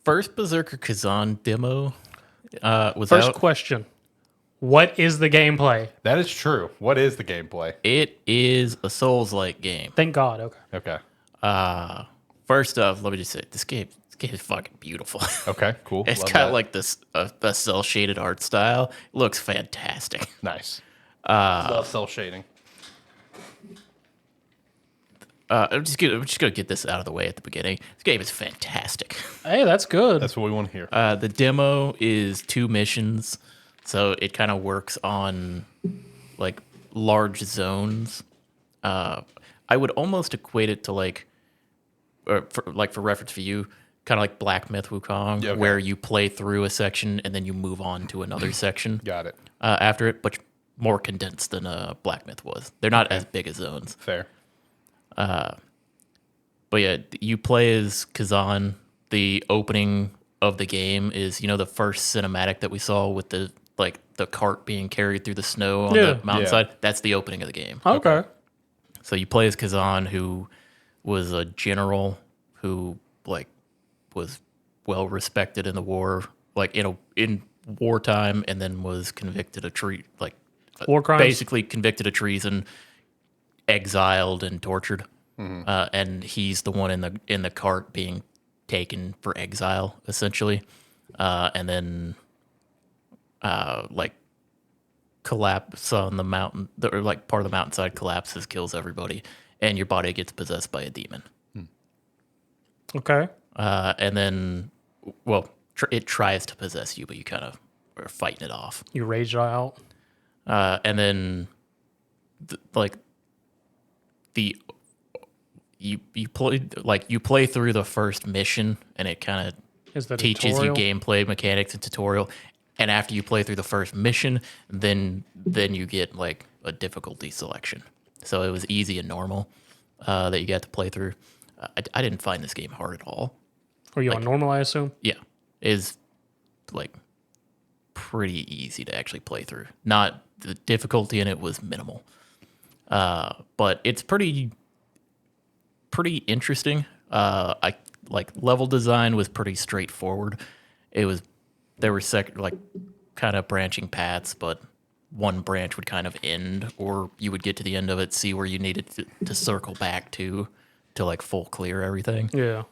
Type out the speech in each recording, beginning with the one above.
first Berserker Khazan demo was First out. question. What is the gameplay? That is true. What is the gameplay? It is a Souls-like game. Thank God. Okay. Okay. First off, let me just say this game is fucking beautiful. Okay, cool. It's Love got that. like this a cell shaded art style. It looks fantastic. Nice. Love cell shading. I'm just gonna get this out of the way at the beginning. This game is fantastic. Hey, that's good. That's what we want to hear. The demo is 2 missions, so it kind of works on like large zones. I would almost equate it to like, for reference for you, kind of like Black Myth Wukong, Yeah, okay. where you play through a section and then you move on to another section. Got it. After it, but more condensed than Black Myth was. They're not as big as zones. Fair. But yeah, you play as Khazan. The opening of the game is, the first cinematic that we saw with the cart being carried through the snow on the mountainside. Yeah. That's the opening of the game. Okay. So you play as Khazan, who was a general who was well respected in the war, in wartime, and then was convicted of War crimes? basically convicted of treason, exiled and tortured. And he's the one in the cart being taken for exile, essentially, and then collapse on the mountain, or part of the mountainside collapses, kills everybody, and your body gets possessed by a demon. Okay. And then, it tries to possess you, but you kind of are fighting it off. You rage out. And then, you play through the first mission, and it kind of Is that teaches tutorial? you gameplay mechanics and tutorial. And after you play through the first mission, then you get a difficulty selection. So it was easy and normal that you got to play through. I didn't find this game hard at all. Are you on normal, I assume? Yeah, is pretty easy to actually play through. Not the difficulty in it was minimal, but it's pretty interesting. Level design was pretty straightforward. There were kind of branching paths, but one branch would kind of end, or you would get to the end of it, see where you needed to circle back to full clear everything. Yeah.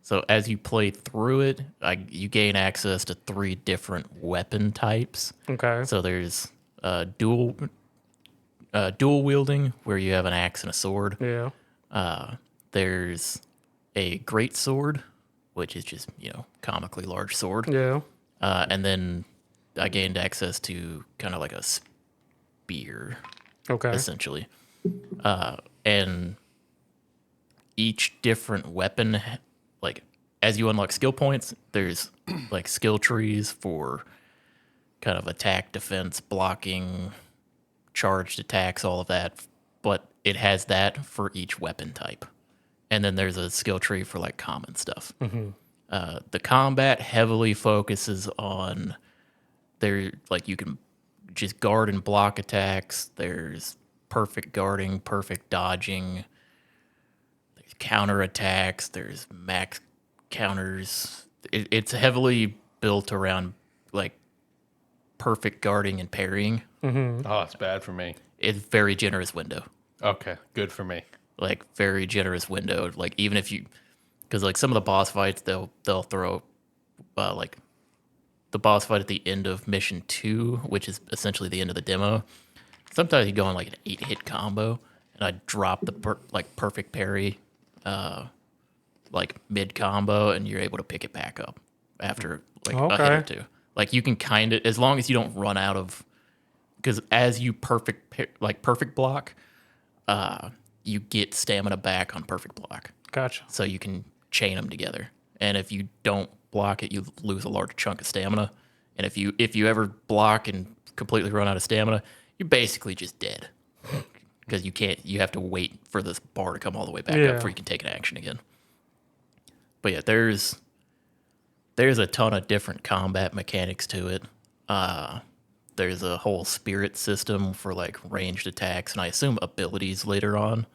So as you play through it, you gain access to 3 different weapon types. Okay. So there's dual wielding, where you have an axe and a sword. Yeah. There's a great sword, which is just comically large sword. Yeah. And then I gained access to kind of like a spear, Okay. essentially. And each different weapon, as you unlock skill points, there's skill trees for kind of attack, defense, blocking, charged attacks, all of that. But it has that for each weapon type. And then there's a skill tree for common stuff. The combat heavily focuses on you can just guard and block attacks. There's perfect guarding, perfect dodging. There's counter attacks. There's max counters. It's heavily built around perfect guarding and parrying. Oh, it's bad for me. It's very generous window. Okay, good for me. Very generous window. Even if you, because some of the boss fights, they'll throw the boss fight at the end of mission 2, which is essentially the end of the demo. Sometimes you go on an 8-hit combo, and I drop the perfect parry mid combo, and you're able to pick it back up after a hit or two. You can kind of, as long as you don't run out of, because as you perfect block, you get stamina back on perfect block. Gotcha. So you can chain them together. And if you don't block it, you lose a large chunk of stamina. And if you ever block and completely run out of stamina, you're basically just dead. Because you have to wait for this bar to come all the way back up before you can take an action again. But yeah, there's a ton of different combat mechanics to it. There's a whole spirit system for ranged attacks, and I assume abilities later on.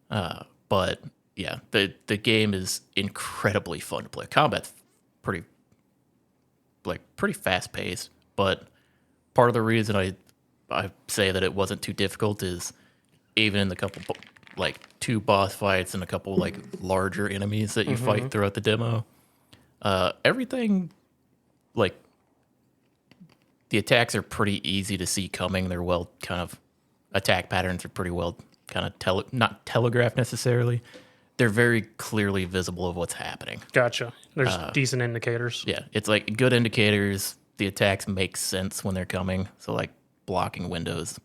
But yeah, the game is incredibly fun to play. Combat's pretty fast paced, but part of the reason I say that it wasn't too difficult is even in the couple like 2 boss fights and a couple like larger enemies that you fight throughout the demo, everything like the attacks are pretty easy to see coming. They're well kind of attack patterns are pretty well kind of not telegraphed necessarily. They're very clearly visible of what's happening. Gotcha. There's decent indicators. Yeah, it's like good indicators. The attacks make sense when they're coming. So like blocking windows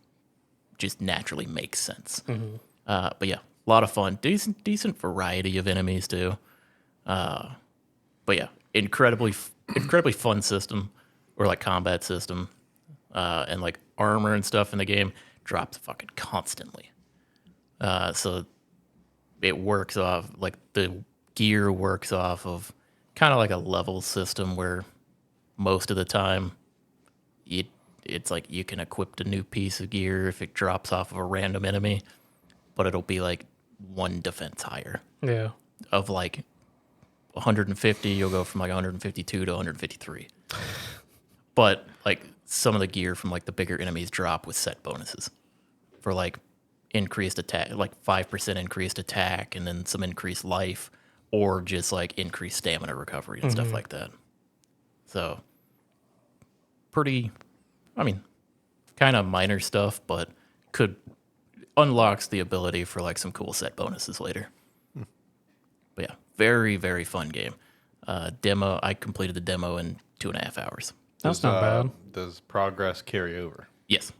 just naturally makes sense. But yeah, a lot of fun. Decent variety of enemies too. But yeah, incredibly fun system or like combat system. And like armor and stuff in the game drops fucking constantly. So it works off like the gear works off of kind of like a level system where most of the time it's like you can equip a new piece of gear if it drops off of a random enemy, but it'll be like 1 defense higher. Yeah. Of like 150, you'll go from like 152 to 153. But like some of the gear from like the bigger enemies drop with set bonuses for like increased attack, like 5% increased attack, and then some increased life, or just like increased stamina recovery and stuff like that. So pretty, I mean, kind of minor stuff, but unlocks the ability for like some cool set bonuses later. But yeah, very, very fun game. Demo, I completed the demo in 2.5 hours. That's not bad. Does progress carry over? Yes.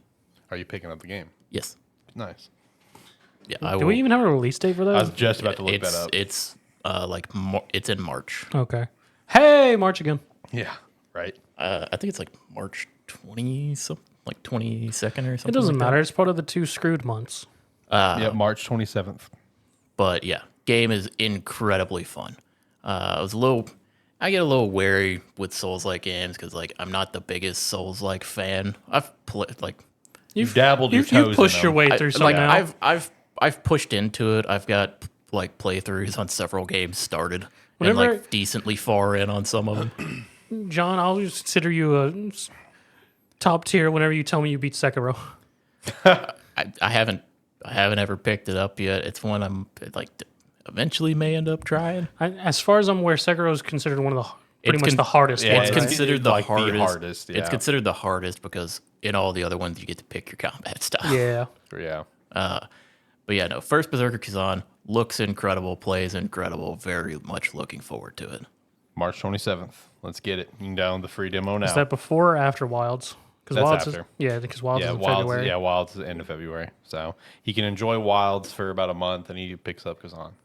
Are you picking up the game? Yes. Nice. Yeah. Do we even have a release date for that? I was just about to look that up. It's it's in March. Okay. Hey, March again. Yeah, right. I think it's like March 20 something, like 22nd or something. It doesn't like matter. It's part of the 2 screwed months. Yeah, March 27th. But yeah, game is incredibly fun. I get a little wary with Souls-like games because like I'm not the biggest Souls-like fan. I've played like You've dabbled your toes You've pushed in your them. way through some now. I've pushed into it. I've got like playthroughs on several games started and Whenever- like decently far in on some of them. John, I'll just consider you a top tier whenever you tell me you beat Sekiro. I haven't ever picked it up yet. It's one I'm like eventually may end up trying. As far as I'm aware, Sekiro is considered one of the pretty It's much the hardest yeah, ones. It's right? considered the like the hardest. hardest, It's yeah. considered the hardest because in all the other ones you get to pick your combat style. Yeah. Yeah. But yeah, no. First Berserker Khazan looks incredible, plays incredible. Very much looking forward to it. March 27th. Let's get it. You can download the free demo now. Is that before or after Wilds? That's Wilds after. because Wilds is in Wilds, February. Wilds is the end of February. So he can enjoy Wilds for about a month and he picks up Khazan.